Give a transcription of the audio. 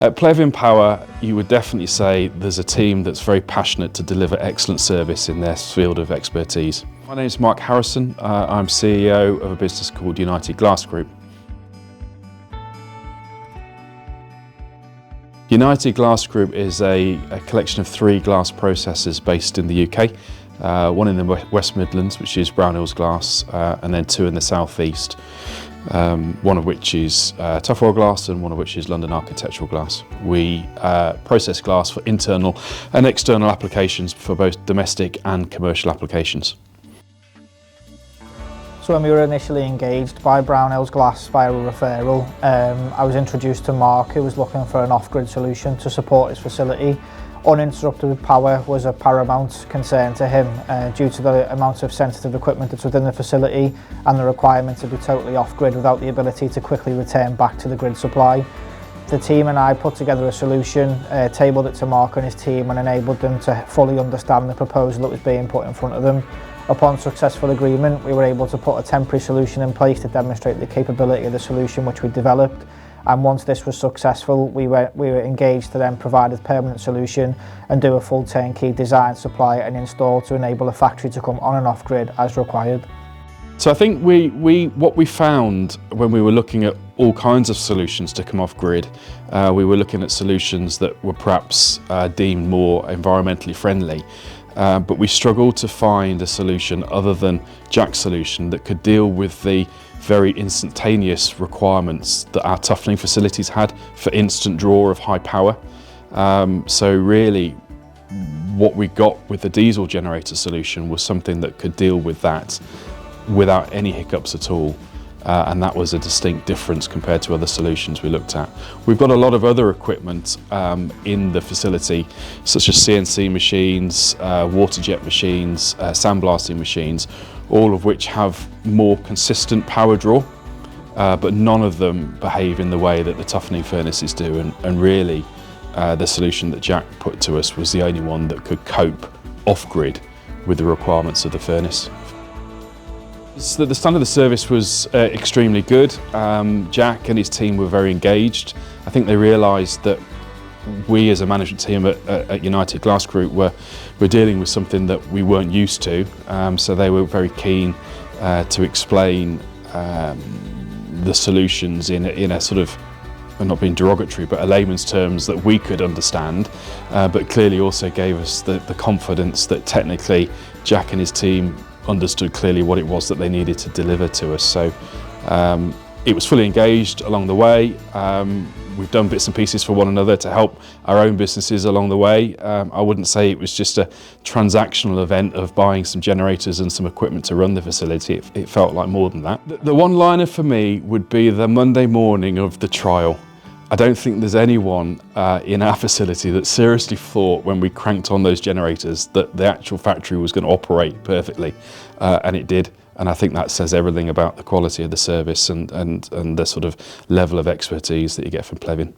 At Pleavin Power, you would definitely say there's a team that's very passionate to deliver excellent service in their field of expertise. My name is Mark Harrison. I'm CEO of a business called United Glass Group. United Glass Group is a collection of 3 glass processors based in the UK. One in the West Midlands, which is Brownhills glass, and then 2 in the South East. One of which is tough oil glass and one of which is London architectural glass. We process glass for internal and external applications for both domestic and commercial applications. So when we were initially engaged by Brownhills Glass via a referral, I was introduced to Mark, who was looking for an off-grid solution to support his facility. Uninterrupted power was a paramount concern to him due to the amount of sensitive equipment that's within the facility and the requirement to be totally off-grid without the ability to quickly return back to the grid supply. The team and I put together a solution, tabled it to Mark and his team, and enabled them to fully understand the proposal that was being put in front of them. Upon successful agreement, we were able to put a temporary solution in place to demonstrate the capability of the solution which we developed. And once this was successful, we were engaged to then provide a permanent solution and do a full turnkey design, supply and install to enable the factory to come on and off grid as required. So I think what we found when we were looking at all kinds of solutions to come off grid, we were looking at solutions that were perhaps deemed more environmentally friendly. But we struggled to find a solution other than Jack's solution that could deal with the very instantaneous requirements that our toughening facilities had for instant draw of high power. So really what we got with the diesel generator solution was something that could deal with that without any hiccups at all. And that was a distinct difference compared to other solutions we looked at. We've got a lot of other equipment in the facility, such as CNC machines, water jet machines, sandblasting machines, all of which have more consistent power draw, but none of them behave in the way that the toughening furnaces do. And really, the solution that Jack put to us was the only one that could cope off-grid with the requirements of the furnace. So the standard of service was extremely good. Jack and his team were very engaged. I think they realised that we as a management team at United Glass Group were dealing with something that we weren't used to. So they were very keen to explain the solutions in a sort of, not being derogatory, but a layman's terms that we could understand, but clearly also gave us the confidence that technically Jack and his team understood clearly what it was that they needed to deliver to us. So it was fully engaged along the way. We've done bits and pieces for one another to help our own businesses along the way. I wouldn't say it was just a transactional event of buying some generators and some equipment to run the facility. It felt like more than that. The one-liner for me would be the Monday morning of the trial. I don't think there's anyone in our facility that seriously thought when we cranked on those generators that the actual factory was going to operate perfectly, and it did. And I think that says everything about the quality of the service and the sort of level of expertise that you get from Pleavin.